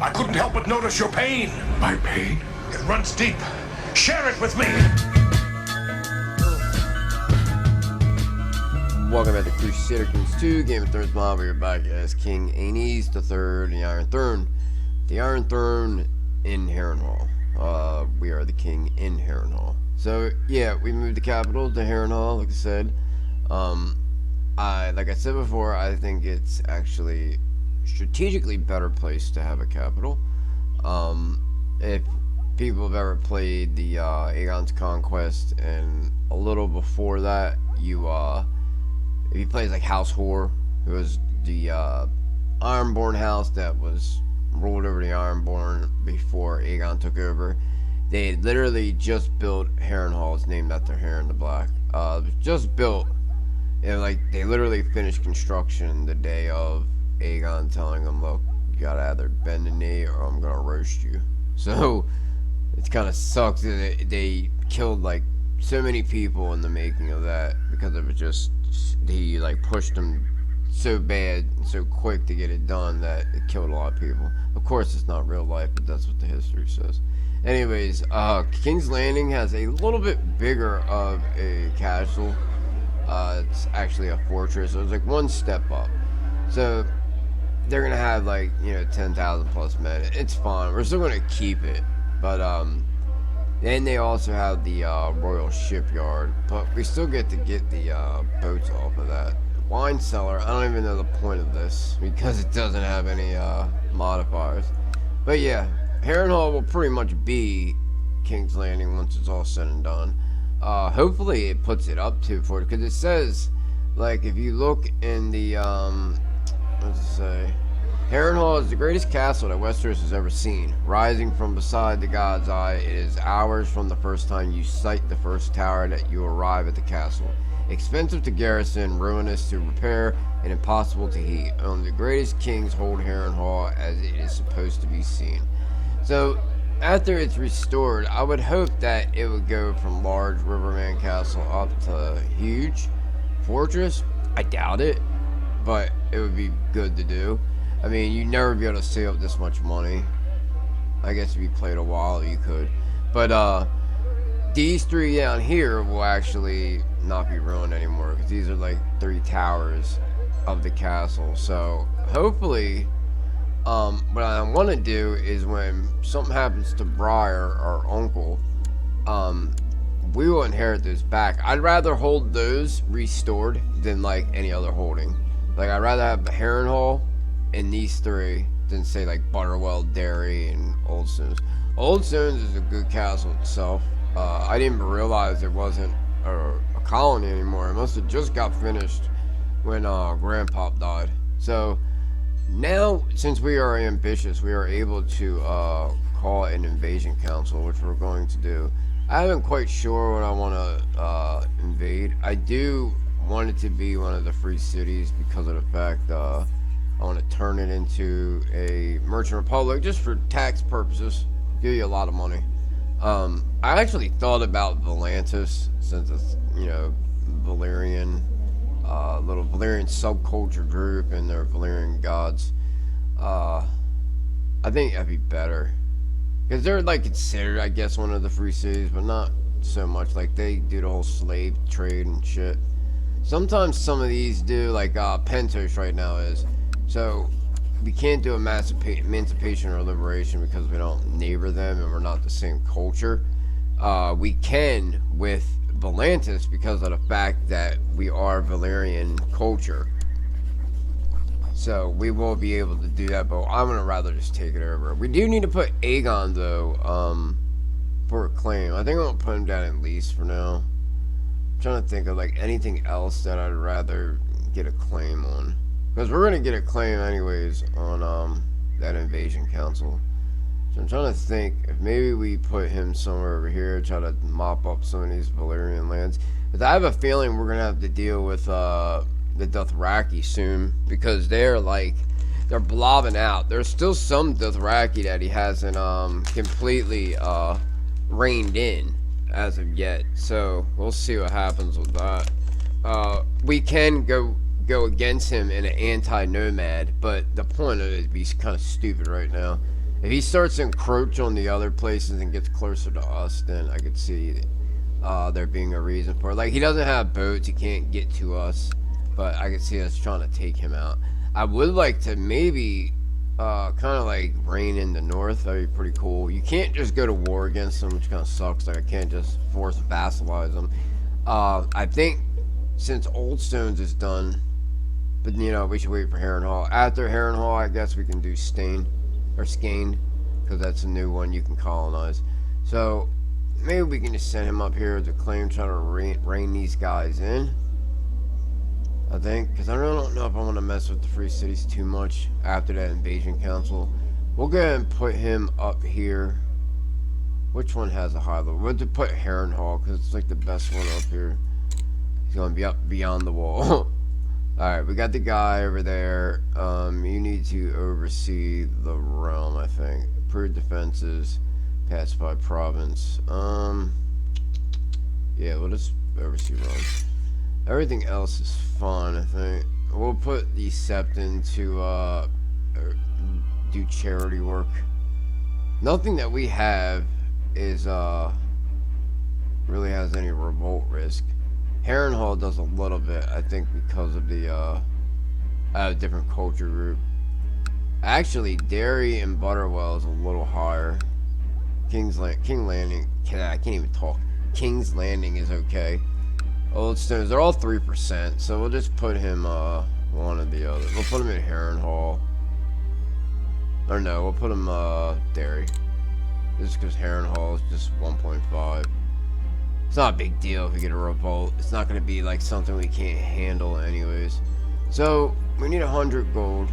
I couldn't help but notice your pain. My pain? It runs deep. Share it with me. Welcome back to Crusader Kings 2, Game of Thrones Mob. We're back as King Aerys III, the Iron Throne. The Iron Throne in Harrenhal. We are the king in Harrenhal. So, yeah, we moved the capital to Harrenhal, like I said. Like I said before, I think it's actually strategically better place to have a capital. If people have ever played the Aegon's Conquest and a little before that, if you play like House Whore, it was the Ironborn house that was ruled over the Ironborn before Aegon took over. They had literally just built Harrenhal. It's named after Harren the Black. It was just built, and like they literally finished construction the day of Aegon telling them, "Look, you gotta either bend the knee or I'm gonna roast you." So it kind of sucks that they killed like so many people in the making of that because it was just he like pushed them so bad and so quick to get it done that it killed a lot of people. Of course, it's not real life, but that's what the history says. Anyways, King's Landing has a little bit bigger of a castle. It's actually a fortress. So it's like one step up. So they're gonna have like 10,000 plus men. It's fine. We're still gonna keep it, but then they also have the royal shipyard, but we still get to get the boats off of that. Wine cellar, I don't even know the point of this because it doesn't have any modifiers. But yeah, Harrenhal will pretty much be King's Landing once it's all said and done. Hopefully it puts it up to 40, because it says, like, if you look in the what does it say? Harrenhal is the greatest castle that Westeros has ever seen. Rising from beside the God's Eye, it is hours from the first time you sight the first tower that you arrive at the castle. Expensive to garrison, ruinous to repair, and impossible to heat. Only the greatest kings hold Harrenhal as it is supposed to be seen. So, after it's restored, I would hope that it would go from large riverman castle up to huge fortress. I doubt it, but it would be good to do. I mean, you'd never be able to save up this much money. I guess if you played a while, you could. But these three down here will actually not be ruined anymore, because these are like 3 towers of the castle. So hopefully, what I want to do is when something happens to Briar, our uncle, we will inherit those back. I'd rather hold those restored than like any other holding. Like, I'd rather have Harrenhal and these 3 than say like Butterwell, Derry, and Old Stones. Old Stones is a good castle itself. I didn't realize there wasn't a colony anymore. It must have just got finished when Grandpop died. So now, since we are ambitious, we are able to call an invasion council, which we're going to do. I haven't quite sure what I want to invade. I do want it to be one of the free cities because of the fact I want to turn it into a merchant republic just for tax purposes. Give you a lot of money. I actually thought about Volantis, since it's Valyrian, little Valyrian subculture group and their Valyrian gods. I think that'd be better, because they're like considered, I guess, one of the free cities, but not so much. Like, they do the whole slave trade and shit. Sometimes some of these do, like Pentos right now is. So we can't do emancipation or liberation because we don't neighbor them and we're not the same culture. We can with Volantis because of the fact that we are Valyrian culture. So we will be able to do that, but I'm gonna rather just take it over. We do need to put Aegon though, for a claim. I think I'm gonna put him down at least for now. I'm trying to think of like anything else that I'd rather get a claim on. Because we're going to get a claim anyways on that invasion council. So I'm trying to think if maybe we put him somewhere over here, try to mop up some of these Valyrian lands. Because I have a feeling we're going to have to deal with the Dothraki soon. Because they're blobbing out. There's still some Dothraki that he hasn't completely reined in as of yet. So we'll see what happens with that. We can go against him in an anti-nomad, but the point of it is he's kind of stupid right now. If he starts to encroach on the other places and gets closer to us, then I could see there being a reason for it. Like, he doesn't have boats, he can't get to us, but I could see us trying to take him out. I would like to maybe kind of like reign in the north. That'd be pretty cool. You can't just go to war against them, which kind of sucks. Like, I can't just force vassalize them. I think since Old Stones is done, but you know, we should wait for Harrenhal. After Harrenhal, I guess we can do Skane, because that's a new one you can colonize. So maybe we can just send him up here to claim, try to rein these guys in. I think, because I really don't know if I want to mess with the free cities too much after that invasion council. We'll go ahead and put him up here. Which one has a high level? We'll just put Harrenhal, because it's like the best one up here. He's going to be up beyond the wall. Alright, we got the guy over there. You need to oversee the realm, I think. Approved defenses, pacify province. Yeah, we'll just oversee realm. Everything else is fine, I think. We'll put the Septon to do charity work. Nothing that we have is really has any revolt risk. Harrenhal does a little bit, I think, because of the different culture group. Actually, Derry and Butterwell is a little higher. King Landing, I can't even talk. King's Landing is okay. Old Stones, they're all 3%, so we'll just put him one or the other. We'll put him in Harrenhal. Or no, we'll put him Derry. Just because Harrenhal is just 1.5. It's not a big deal if we get a revolt. It's not going to be like something we can't handle anyways. So, we need 100 gold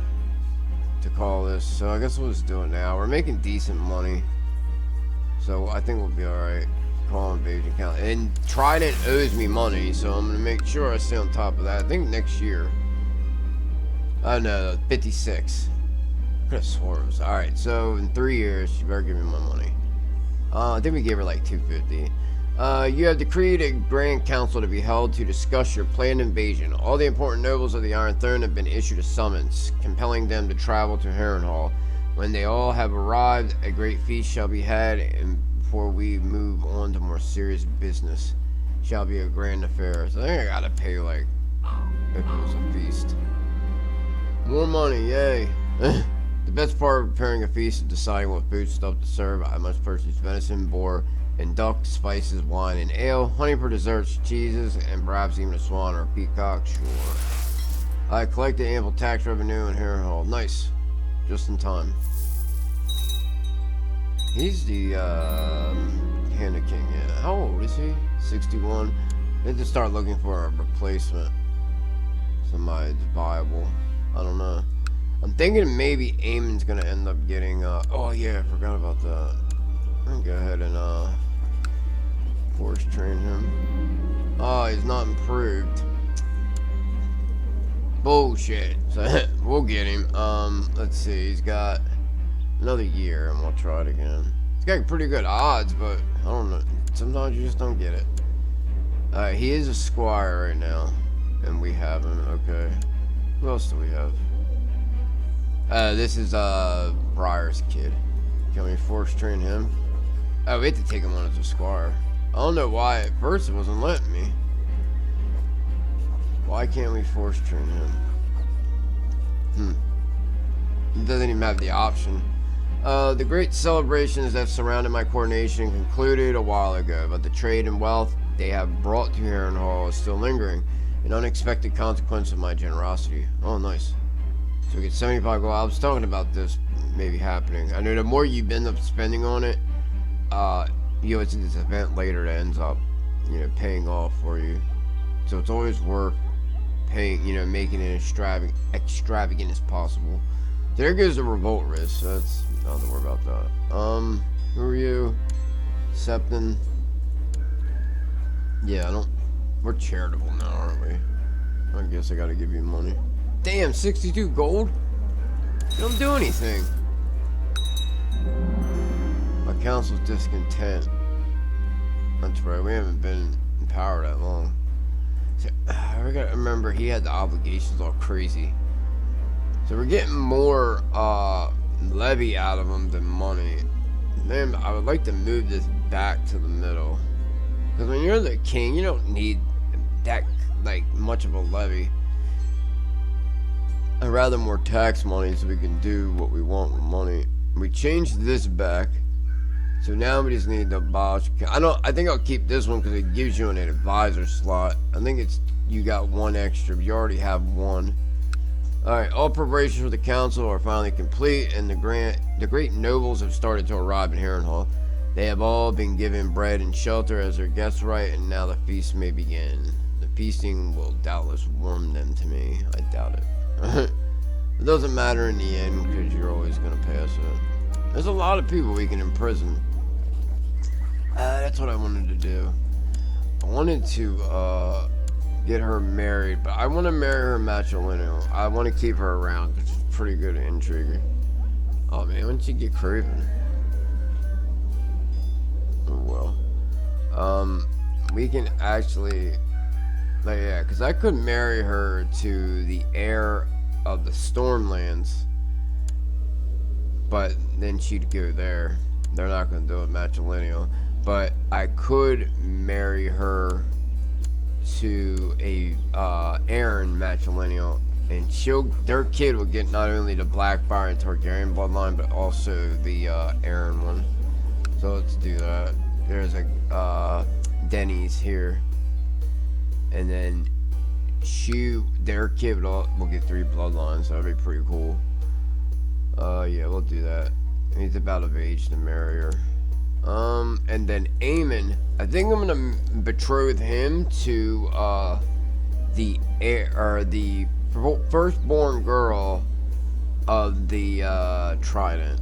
to call this. So, I guess we'll just do it now. We're making decent money. So, I think we'll be alright. Call invasion count. And Trident owes me money, so I'm going to make sure I stay on top of that. I think next year. Oh no, 56. I could have sworn it was. Alright, so in 3 years, you better give me my money. I think we gave her like 250. You have decreed a grand council to be held to discuss your planned invasion. All the important nobles of the Iron Throne have been issued a summons, compelling them to travel to Harrenhal. When they all have arrived, a great feast shall be had, and before we move on to more serious business, shall be a grand affair. So I think I gotta pay, like, if it was a feast. More money, yay. The best part of preparing a feast is deciding what food stuff to serve. I must purchase venison, boar, and duck, spices, wine, and ale, honey for desserts, cheeses, and perhaps even a swan or a peacock. Sure. I collected ample tax revenue in Harrenhal. Nice. Just in time. He's the Hannah King, yeah. How old is he? 61. They have to start looking for a replacement. Somebody that's viable. I don't know. I'm thinking maybe Aemon's gonna end up getting oh yeah, I forgot about that. I'm gonna go ahead and force train him. Oh, he's not improved. Bullshit. So we'll get him. Let's see, he's got another year and we'll try it again. He's got pretty good odds, but I don't know. Sometimes you just don't get it. Alright, he is a squire right now. And we have him, okay. Who else do we have? This is Briar's kid. Can we force train him? Oh, we have to take him on as a squire. I don't know why at first it wasn't letting me. Why can't we force train him? He doesn't even have the option. The great celebrations that surrounded my coronation concluded a while ago, but the trade and wealth they have brought to Harrenhal is still lingering, an unexpected consequence of my generosity. Oh, nice. So we get 75 gold. I was talking about this maybe happening. I know the more you end up spending on it, you know, it's this event later that ends up, you know, paying off for you. So it's always worth paying, you know, making it extravagant as possible. So there goes the revolt risk. So that's, I don't have to worry about that. Who are you? Septon. Yeah, I don't. We're charitable now, aren't we? I guess I gotta give you money. Damn, 62 gold? You don't do anything. My council's discontent. That's right, we haven't been in power that long. So, I gotta remember he had the obligations all crazy. So we're getting more levy out of them than money. Then I would like to move this back to the middle. Because when you're the king, you don't need that, like, much of a levy. I'd rather more tax money so we can do what we want with money. We changed this back. So now we just need to abolish. I think I'll keep this one because it gives you an advisor slot. I think it's, you got one extra, but you already have one. Alright, all preparations for the council are finally complete, and the great nobles have started to arrive in Harrenhal. They have all been given bread and shelter as their guest right, and now the feast may begin. The feasting will doubtless warm them to me. I doubt it. It doesn't matter in the end because you're always going to pass it. There's a lot of people we can imprison. That's what I wanted to do. I wanted to get her married, but I want to marry her matrilineal. I want to keep her around because she's pretty good at intriguing. Oh man, when did she get craving? Oh well. We can actually, like, yeah, because I could marry her to the heir of the Stormlands, but then she'd go there. They're not going to do it matrilineal, but I could marry her to a Aeryn matrilineal, and their kid would get not only the Blackfyre and Targaryen bloodline, but also the Aeryn one. So let's do that. There's a Denny's here, and then their kid will get 3 bloodlines. So that'd be pretty cool. Yeah, we'll do that. He's about of age to marry her. And then Aemon, I think I'm gonna betroth him to the firstborn girl of the Trident.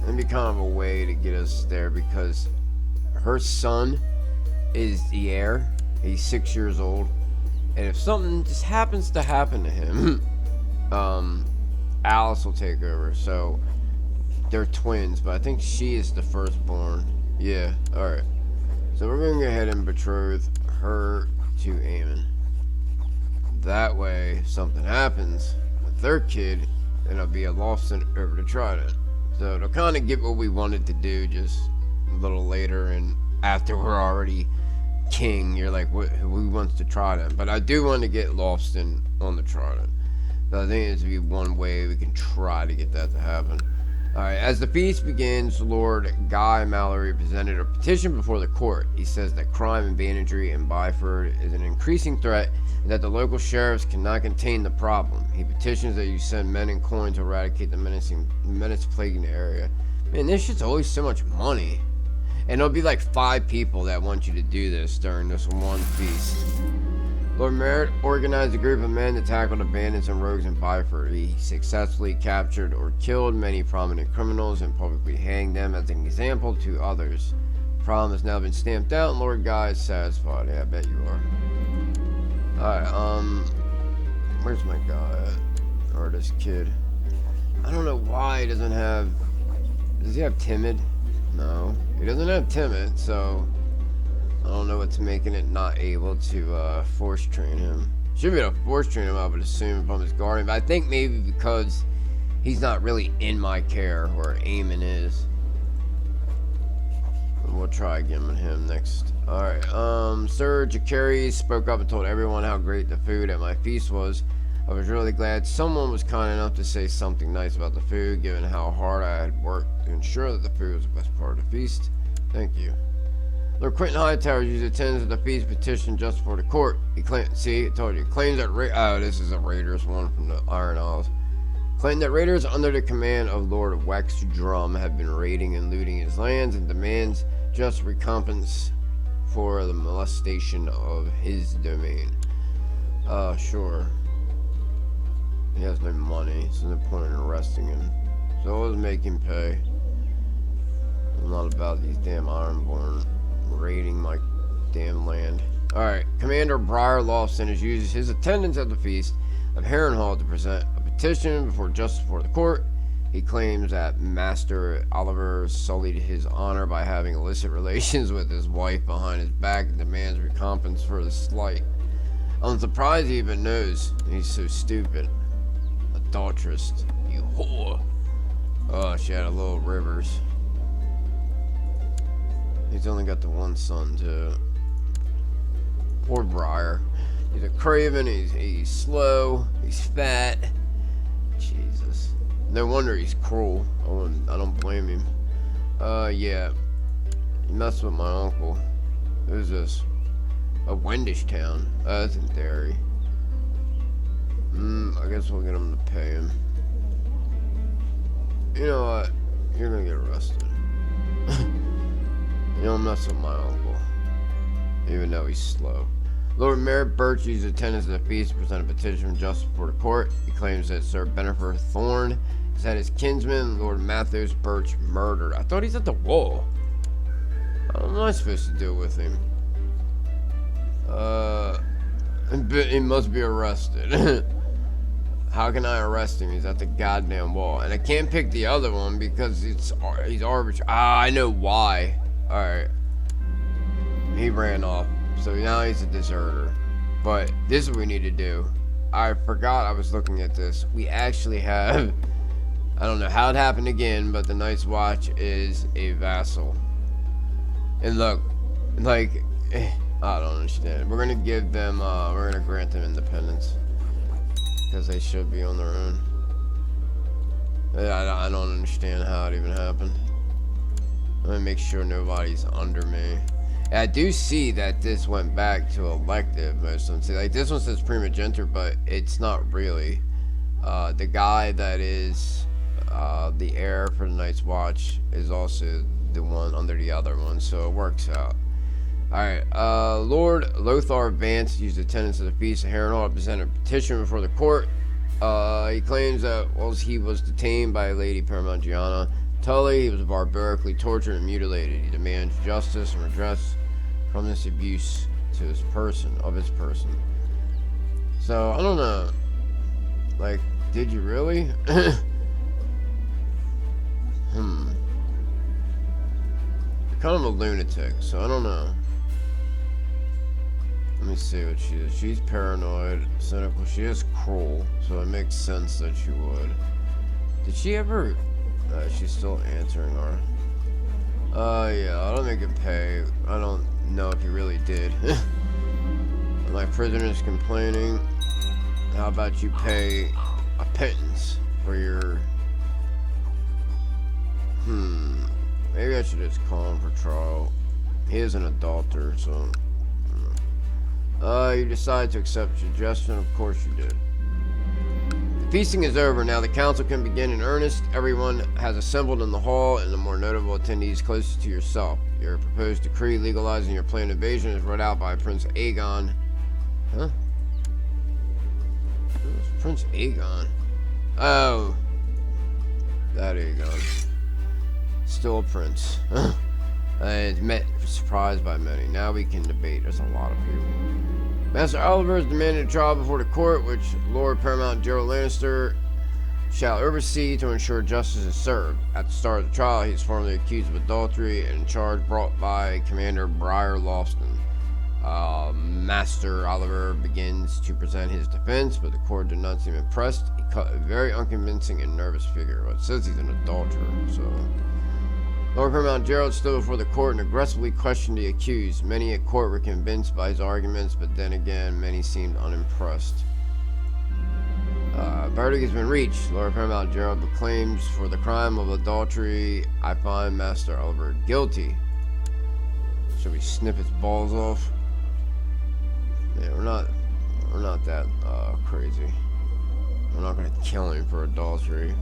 That'd be kind of a way to get us there because her son is the heir. He's 6 years old, and if something just happens to happen to him, Alice will take over. So they're twins, but I think she is the firstborn. Yeah, alright. So we're going to go ahead and betroth her to Aemon. That way, if something happens with their kid, then it'll be a Lothston over to Trident. So it'll kind of get what we wanted to do just a little later, and after we're already king, you're like, who wants to Trident? But I do want to get Lothston on the Trident. So I think it's to be one way we can try to get that to happen. Alright, as the feast begins, Lord Guy Mallory presented a petition before the court. He says that crime and banditry in Byford is an increasing threat and that the local sheriffs cannot contain the problem. He petitions that you send men and coin to eradicate the menace plaguing the area. Man, this shit's always so much money. And there'll be like 5 people that want you to do this during this one feast. Lord Merritt organized a group of men to tackle the bandits and rogues in Byford. He successfully captured or killed many prominent criminals and publicly hanged them as an example to others. The problem has now been stamped out and Lord Guy is satisfied. Yeah, I bet you are. Alright, where's my guy at? Or this kid? I don't know why he doesn't have... Does he have timid? No. He doesn't have timid, so... I don't know what's making it not able to force train him. Should be able to force train him, I would assume, from his guardian. But I think maybe because he's not really in my care, where Aemon is. We'll try again with him next. Alright, Sir Jacaerys spoke up and told everyone how great the food at my feast was. I was really glad someone was kind enough to say something nice about the food, given how hard I had worked to ensure that the food was the best part of the feast. Thank you. Lord Quentin Hightower usually attends the feast petition just for the court. He claims, see, I told you, claims that, this is a Raiders one from the Iron Isles. Claimed that raiders under the command of Lord Wexdrum have been raiding and looting his lands and demands just recompense for the molestation of his domain. Sure. He has no money, so no point in arresting him. So let's make him pay. I'm not about these damn Ironborn raiding my damn land. Alright, Commander Briar Lothston has used his attendance at the feast of Harrenhal to present a petition before the court. He claims that Master Oliver sullied his honor by having illicit relations with his wife behind his back and demands recompense for the slight. I'm surprised he even knows. He's so stupid. Adulteress, you whore. Oh, she had a little Rivers. He's only got the one son, too. Poor Briar. He's a craven, he's slow, he's fat. Jesus. No wonder he's cruel. I don't blame him. Yeah. He messed with my uncle. Who's this? A Wendish town. That's in Derry. I guess we'll get him to pay him. You know what? You're gonna get arrested. You don't mess with my uncle. Even though he's slow. Lord Merritt Birch used attendance at the feast to present a petition for justice before the court. He claims that Sir Benifer Thorne has had his kinsman, Lord Matthews Birch, murdered. I thought he's at the wall. What am I supposed to do with him? He must be arrested. How can I arrest him? He's at the goddamn wall. And I can't pick the other one because he's arbitrary. Ah, I know why. Alright. He ran off. So now he's a deserter. But this is what we need to do. I forgot I was looking at this. We actually have... I don't know how it happened again, but the Night's Watch is a vassal. And look, like... I don't understand. We're gonna give them, we're gonna grant them independence. Because they should be on their own. I don't understand how it even happened. Let me make sure nobody's under me. And I do see that this went back to elective most of them. See, like this one says primogeniture, but it's not really. The guy that is the heir for the Night's Watch is also the one under the other one, so it works out. Alright, Lord Lothar Vance used attendance at the Feast of Harrenhal to present a petition before the court. He claims that whilst he was detained by Lady Paramount Gianna Tully, he was barbarically tortured and mutilated. He demands justice and redress from this abuse to his person. So, I don't know. Like, did you really? You're kind of a lunatic, so I don't know. Let me see what she is. She's paranoid, cynical. She is cruel, so it makes sense that she would. Did she ever... she's still answering her. Yeah, I don't make him pay. I don't know if he really did. My prisoner's complaining. How about you pay a pittance for your... Maybe I should just call him for trial. He is an adulterer, so... You decided to accept suggestion. Of course you did. The feasting is over. Now the council can begin in earnest. Everyone has assembled in the hall, and the more notable attendees closest to yourself. Your proposed decree legalizing your planned invasion is read out by Prince Aegon. Huh? Who's Prince Aegon? Oh. That Aegon. Still a prince. It's met surprised by many. Now we can debate. There's a lot of people. Master Oliver has demanded a trial before the court, which Lord Paramount Gerald Lannister shall oversee to ensure justice is served. At the start of the trial, he is formally accused of adultery and charge brought by Commander Briar Lothston. Master Oliver begins to present his defense, but the court did not seem impressed. He cut a very unconvincing and nervous figure. Well, it says he's an adulterer, so... Lord Paramount Gerald stood before the court and aggressively questioned the accused. Many at court were convinced by his arguments, but then again, many seemed unimpressed. Verdict has been reached. Lord Paramount Gerald proclaims for the crime of adultery, I find Master Oliver guilty. Should we snip his balls off? Yeah, we're not that crazy. We're not gonna kill him for adultery.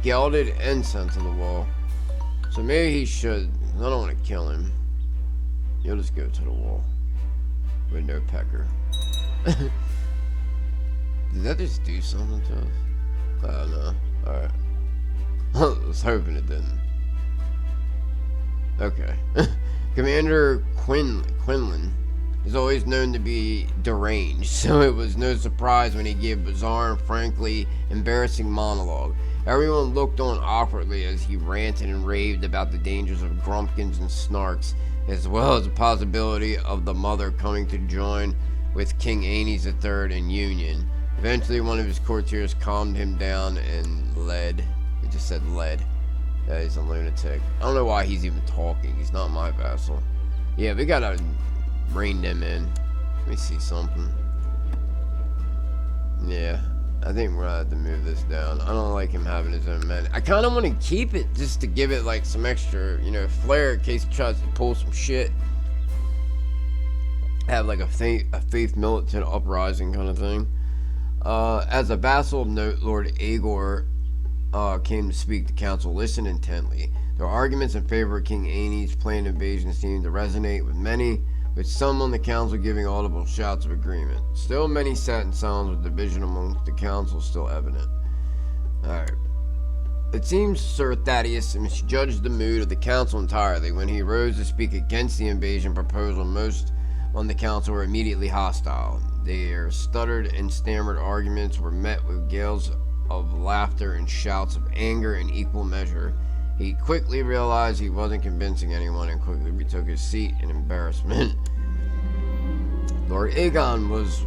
Gilded incense on the wall. So maybe he should. I don't want to kill him. You'll just go to the wall. With no pecker. Did that just do something to us? I don't know. Alright. I was hoping it didn't. Okay. Commander Quinlan is always known to be deranged, so it was no surprise when he gave a bizarre and frankly embarrassing monologue. Everyone looked on awkwardly as he ranted and raved about the dangers of grumpkins and snarks, as well as the possibility of the mother coming to join with King Aenys III in union. Eventually, one of his courtiers calmed him down and led. He just said led. Yeah, he's a lunatic. I don't know why he's even talking. He's not my vassal. Yeah, we gotta rein them in. Let me see something. Yeah, I think we're gonna have to move this down. I don't like him having his own men. I kind of want to keep it just to give it like some extra, you know, flair in case he tries to pull some shit. Have like a faith militant uprising kind of thing. As a vassal of note, Lord Aegor came to speak. The council listened intently. Their arguments in favor of King Aenys' planned invasion seemed to resonate with many, with some on the council giving audible shouts of agreement. Still, many sat in silence, with division amongst the council still evident. Alright. It seems Sir Thaddeus misjudged the mood of the council entirely. When he rose to speak against the invasion proposal, most on the council were immediately hostile. Their stuttered and stammered arguments were met with gales of laughter and shouts of anger in equal measure. He quickly realized he wasn't convincing anyone and quickly retook his seat in embarrassment. Lord Aegon was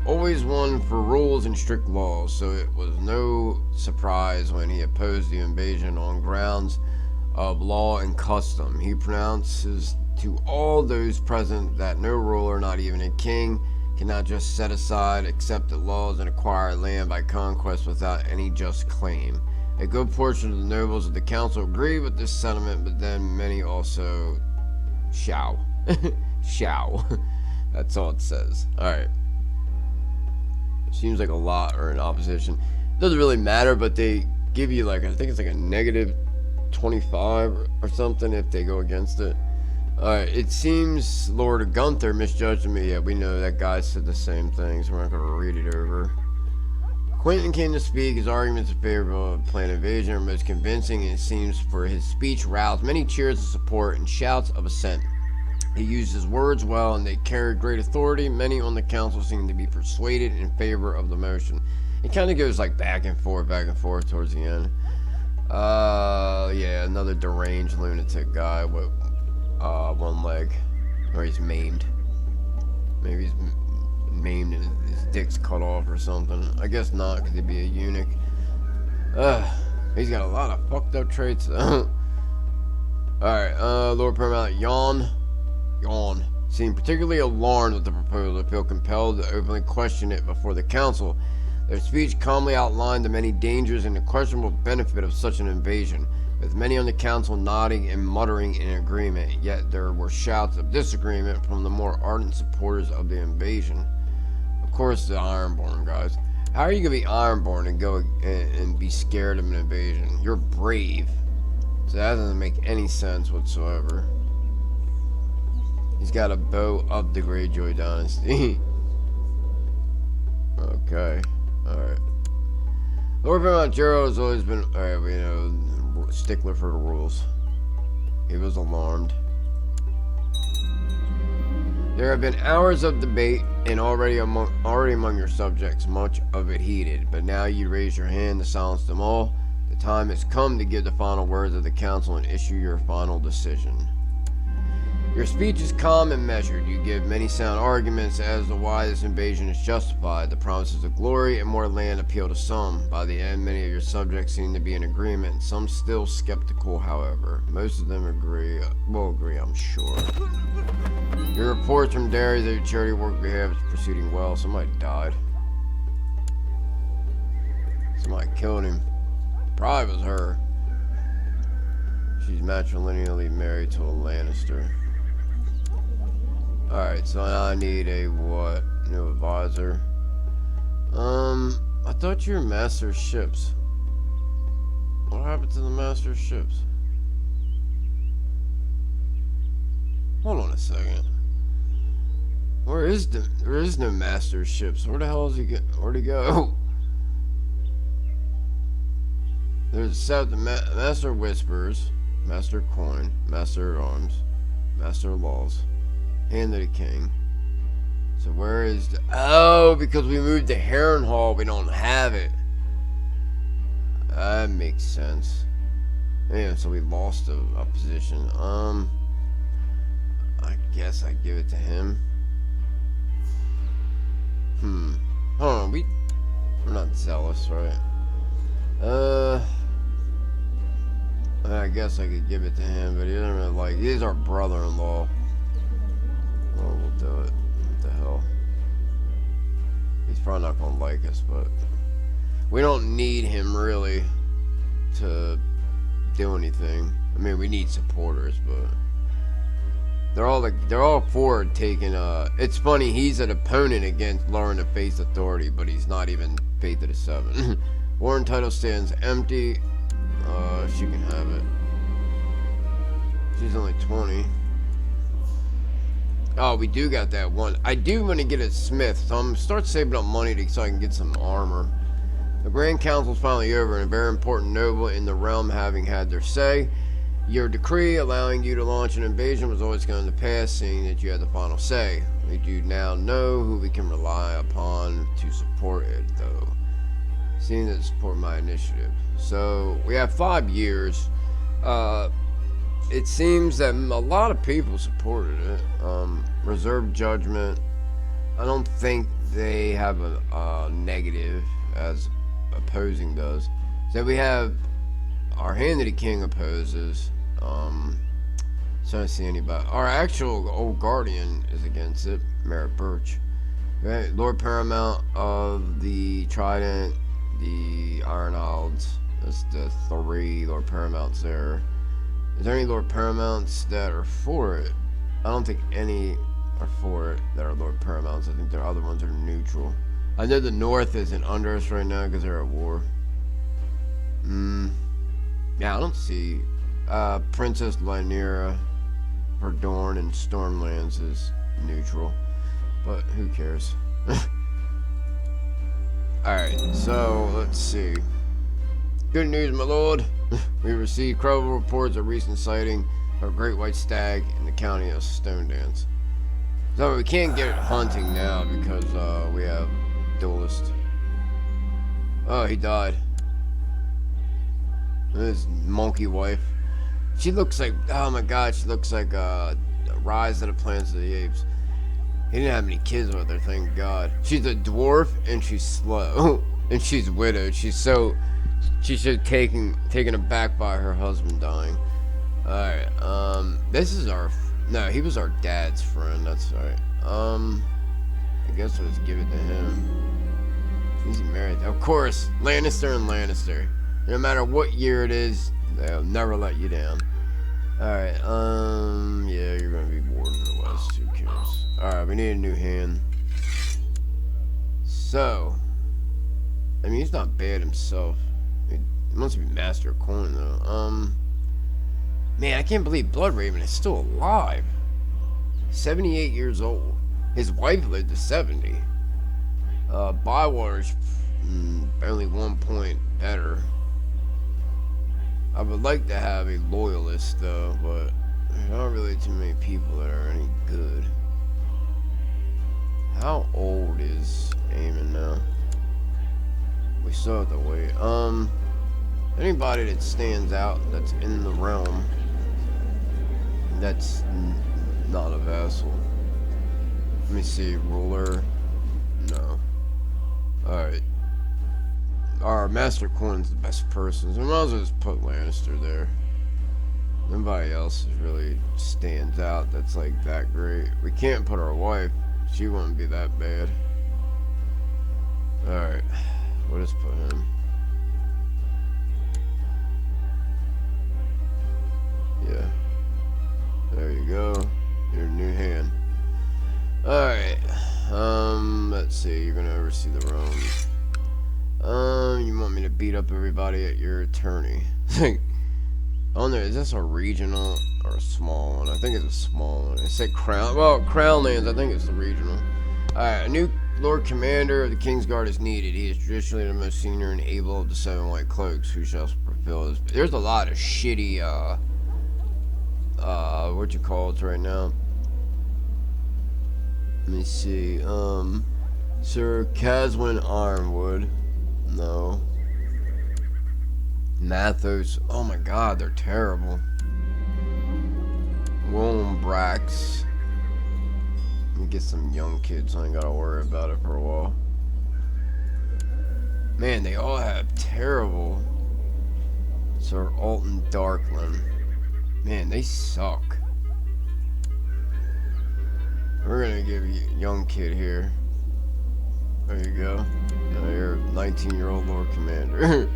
always one for rules and strict laws, so it was no surprise when he opposed the invasion on grounds of law and custom. He pronounces to all those present that no ruler, not even a king, cannot just set aside accepted laws and acquire land by conquest without any just claim. A good portion of the nobles of the council agree with this sentiment, but then many also shall. Shall. That's all it says. Alright. Seems like a lot are in opposition. Doesn't really matter, but they give you like, I think it's like a negative 25 or something if they go against it. Alright, it seems Lord Gunther misjudged me. Yeah, we know that guy said the same thing, so we're not going to read it over. Quentin came to speak. His arguments in favor of a planned invasion are most convincing, and it seems for his speech roused many cheers of support and shouts of assent. He used his words well, and they carried great authority. Many on the council seemed to be persuaded in favor of the motion. It kind of goes like back and forth towards the end. Yeah, another deranged lunatic guy with one leg, or he's maimed. Maybe he's maimed and his dick's cut off or something. I guess not, because he'd be a eunuch. He's got a lot of fucked up traits. Alright, Lord Paramount Yawn seemed particularly alarmed with the proposal. Feel compelled to openly question it before the council. Their speech calmly outlined the many dangers and the questionable benefit of such an invasion, with many on the council nodding and muttering in agreement. Yet there were shouts of disagreement from the more ardent supporters of the invasion. Of course, the Ironborn guys. How are you gonna be Ironborn and go and be scared of an invasion? You're brave, so that doesn't make any sense whatsoever. He's got a bow of the Greyjoy dynasty. Okay, alright. Lord Paramount Gerald has always been, alright, we know, stickler for the rules. He was alarmed. There have been hours of debate, and already among your subjects, much of it heated. But now you raise your hand to silence them all. The time has come to give the final words of the council and issue your final decision. Your speech is calm and measured. You give many sound arguments as to why this invasion is justified. The promises of glory and more land appeal to some. By the end, many of your subjects seem to be in agreement. Some still skeptical, however. Most of them will agree, I'm sure. Your reports from Derry that your charity work behalf is proceeding well. Somebody died. Somebody killed him. Probably was her. She's matrilineally married to a Lannister. Alright, so now I need a what? New advisor. I thought you were master of ships. What happened to the master of ships? Hold on a second. There is no master of ships. Where the hell is he where'd he go? There's the master of whispers, master of coin, master of arms, master of laws. Hand of the king. So where is the... Oh, because we moved to Harrenhal, we don't have it. That makes sense. Yeah, so we lost a position. I guess I give it to him. Hold on, We're not zealous, right? I guess I could give it to him, but he doesn't really like. He's our brother-in-law. Oh, we'll do it. What the hell? He's probably not gonna like us, but we don't need him really to do anything. I mean, we need supporters, but they're all for taking. It's funny. He's an opponent against lowering the faith authority, but he's not even faith of the 7. Warren title stands empty. She can have it. She's only 20. Oh, we do got that one. I do want to get a smith, so I'm gonna start saving up money so I can get some armor. The Grand Council's finally over, and a very important noble in the realm having had their say. Your decree allowing you to launch an invasion was always going to pass, seeing that you had the final say. We do now know who we can rely upon to support it, though. Seeing that support my initiative. So we have 5 years. It seems that a lot of people supported it. Reserve judgment. I don't think they have a negative as opposing does. So we have our Hand of the King opposes. So I don't see anybody. Our actual old guardian is against it. Merritt Birch. Okay, Lord Paramount of the Trident, the Ironhalds. That's the 3 Lord Paramounts there. Is there any Lord Paramounts that are for it? I don't think any are for it that are Lord Paramounts. I think the other ones are neutral. I know the North isn't under us right now because they're at war. Yeah, I don't see. Princess Lynera, Verdorn, and Stormlands is neutral. But who cares? Alright, so let's see. Good news, my lord. We received credible reports of recent sighting of a great white stag in the county of Stonedance. So we can't get hunting now because we have duelist. Oh, he died. His monkey wife. She looks like, oh my god, she looks like Rise of the Planet of the Apes. He didn't have any kids with her, thank god. She's a dwarf and she's slow. And she's widowed. She's taken aback by her husband dying. Alright, this is our, no, he was our dad's friend, that's right. I guess let's give it to him. He's married. Of course, Lannister and Lannister. No matter what year it is, they'll never let you down. Alright, yeah, you're gonna be Warden in the West, who cares? Alright, we need a new hand. So, I mean, he's not bad himself. He must be Master of Coin, though. Man, I can't believe Bloodraven is still alive. 78 years old. His wife lived to 70. Bywater's only 1 point better. I would like to have a loyalist, though, but there's not really too many people that are any good. How old is Aemon now? We still have to wait. Anybody that stands out that's in the realm that's not a vassal. Let me see, ruler. No. Alright. Our Master Coin's the best person, so we might as well just put Lannister there. Nobody else really stands out that's like that great. We can't put our wife. She wouldn't be that bad. Alright. We'll just put him. Yeah. There you go. Your new hand. Alright. Let's see. You're gonna oversee the realm. You want me to beat up everybody at your attorney? I don't know. Is this a regional or a small one? I think it's a small one. It said Crown. Well, Crownlands. I think it's the regional. Alright. A new Lord Commander of the Kingsguard is needed. He is traditionally the most senior and able of the 7 White Cloaks who shall fulfill his... There's a lot of shitty, what you call it right now? Let me see, Sir Caswin Ironwood. No. Mathos. Oh my god, they're terrible. Willem Brax. Let me get some young kids, so I ain't gotta worry about it for a while. Man, they all have terrible. Sir Alton Darkland. Man, they suck. We're gonna give you a young kid here. There you go. You're a 19-year-old Lord Commander.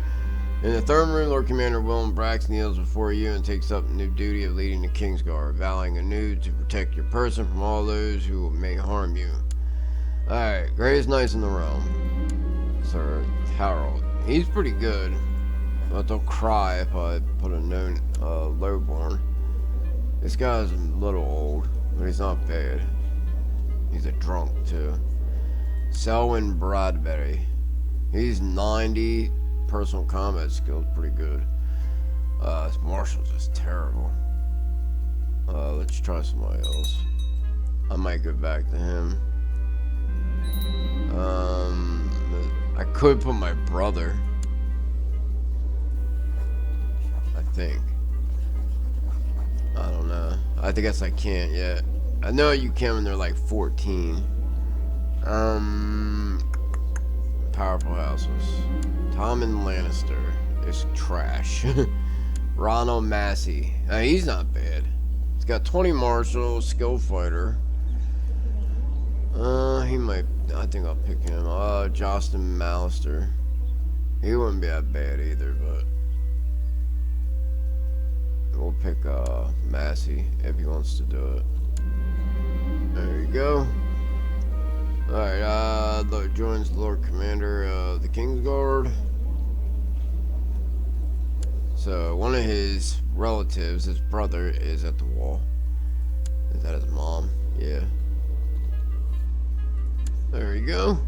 In the throne room, Lord Commander Willem Brax kneels before you and takes up the new duty of leading the Kingsguard, vowing anew to protect your person from all those who may harm you. Alright, greatest knights in the realm. Sir Harold. He's pretty good, but they'll cry if I put a known lowborn. This guy's a little old, but he's not bad. He's a drunk, too. Selwyn Bradbury. He's 90. Personal combat skills pretty good. His martial's just terrible. Let's try somebody else. I might go back to him. I could put my brother. I think. I don't know. I guess I can't yet. I know you can when they're like 14. Powerful houses. Tommen Lannister is trash. Ronald Massey. He's not bad. He's got 20 martial, skill fighter. He might. I think I'll pick him. Jostin Mallister. He wouldn't be that bad either, but we'll pick Massey if he wants to do it. There you go. Alright, joins the Lord Commander of the Kingsguard. So, one of his relatives, his brother, is at the wall. Is that his mom? Yeah. There you go.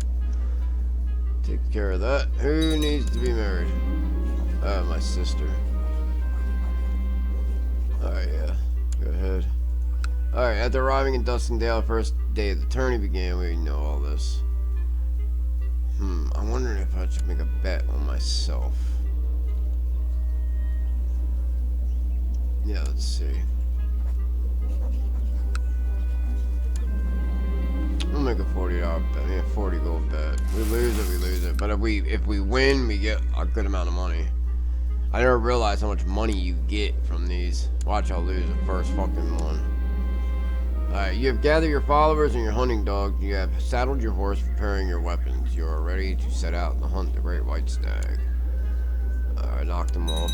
Take care of that. Who needs to be married? My sister. Alright, yeah. Go ahead. Alright, after arriving in Duskendale, first day of the tourney began. We know all this. I'm wondering if I should make a bet on myself. Yeah, let's see. I'll make a $40 bet. Yeah, 40 gold bet. We lose it, we lose it. But if we win, we get a good amount of money. I never realized how much money you get from these. Watch, I'll lose the first fucking one. Alright, you have gathered your followers and your hunting dogs. You have saddled your horse, preparing your weapons. You are ready to set out and hunt the great white stag. Alright, knocked them off.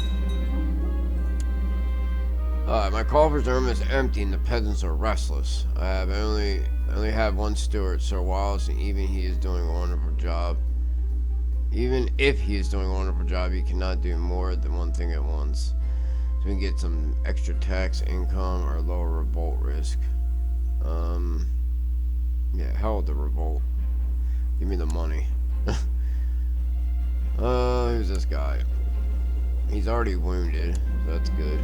My coffers room is empty and the peasants are restless. I only have one steward, Sir Wallace, and even if he is doing a wonderful job, he cannot do more than one thing at once. So we can get some extra tax income or lower revolt risk. Yeah, hell with the revolt. Give me the money. Who's this guy? He's already wounded, so that's good.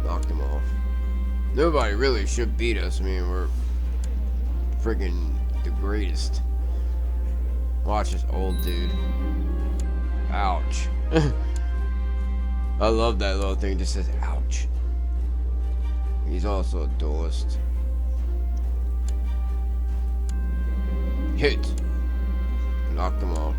Knocked him off. Nobody really should beat us. I mean, we're freaking the greatest. Watch this old dude. Ouch. I love that little thing. It just says ouch. He's also a duelist. Hit. Knocked him off.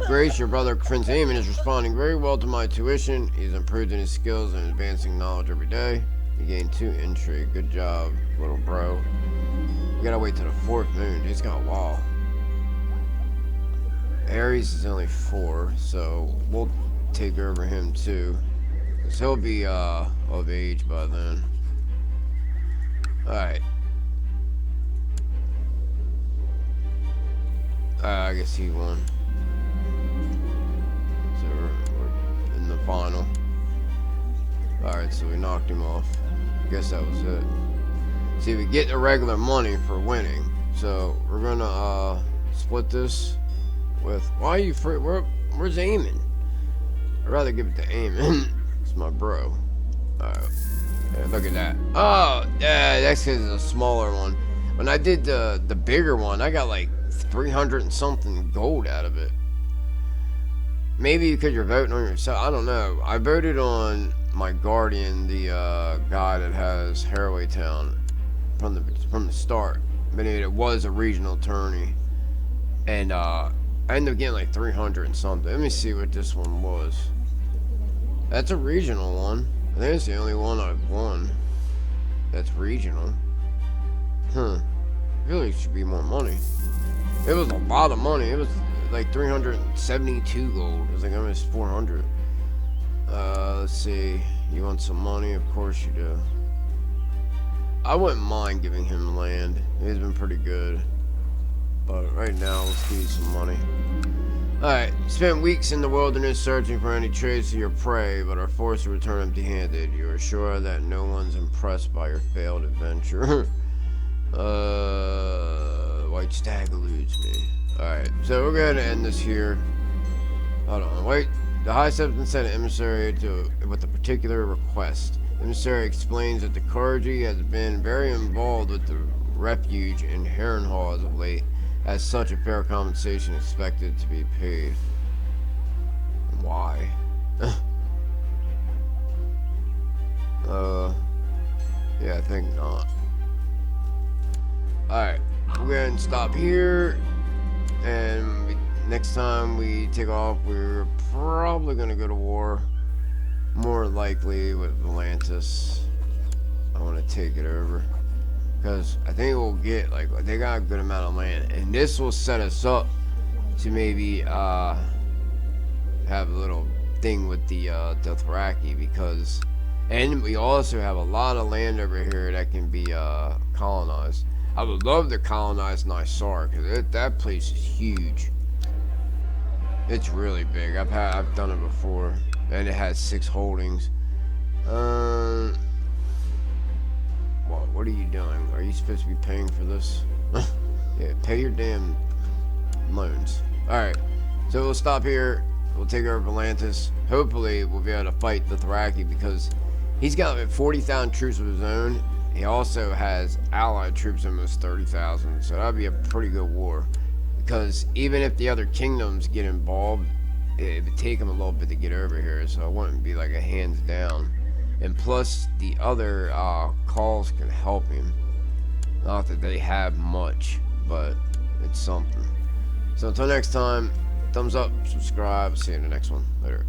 Grace, your brother Prince Aemon is responding very well to my tuition. He's improved in his skills and advancing knowledge every day. He gained 2 intrigue. Good job, little bro. We gotta wait till the 4th moon. He's got a while. Aerys is only 4, so we'll take over him too. Cause he'll be of age by then. Alright. I guess he won. So we're in the final. Alright, so we knocked him off. I guess that was it. See, we get the regular money for winning. So we're gonna split this with. Why are you free? Where's Aemon? I'd rather give it to Aemon. It's my bro. Alright. Yeah, look at that. Oh, yeah, that's because it's a smaller one. When I did the bigger one, I got like 300 and something gold out of it. Maybe because you're voting on yourself. I don't know. I voted on my guardian, the guy that has Haraway Town from the start. but it was a regional tourney. And I ended up getting like 300 and something. Let me see what this one was. That's a regional one. I think it's the only one I've won that's regional. I feel like it should be more money. It was a lot of money. It was like 372 gold. It was like almost 400. Let's see. You want some money? Of course you do. I wouldn't mind giving him land. He's been pretty good. But right now, let's give you some money. Alright, spent weeks in the wilderness searching for any trace of your prey, but are forced to return empty-handed. You are sure that no one's impressed by your failed adventure. White stag eludes me. Alright, so we're going to end this here. Hold on, wait. The High Septon sent an emissary with a particular request. The emissary explains that the clergy has been very involved with the refuge in Harrenhal as of late. As such, a fair compensation expected to be paid. Why? Yeah, I think not. Alright, we're going to stop here. And next time we take off, we're probably going to go to war. More likely with Volantis. I want to take it over. Because I think we'll get, like, they got a good amount of land. And this will set us up to maybe have a little thing with the Dothraki. Because, and we also have a lot of land over here that can be colonized. I would love to colonize Nysar, because that place is huge. It's really big. I've done it before. And it has 6 holdings. What are you doing? Are you supposed to be paying for this? Yeah, pay your damn loans. Alright, so we'll stop here. We'll take over Volantis. Hopefully, we'll be able to fight the Dothraki because he's got like 40,000 troops of his own. He also has allied troops, almost 30,000. So that'd be a pretty good war. Because even if the other kingdoms get involved, it would take him a little bit to get over here. So it wouldn't be like a hands down. And plus, the other calls can help him. Not that they have much, but it's something. So until next time, thumbs up, subscribe, see you in the next one. Later.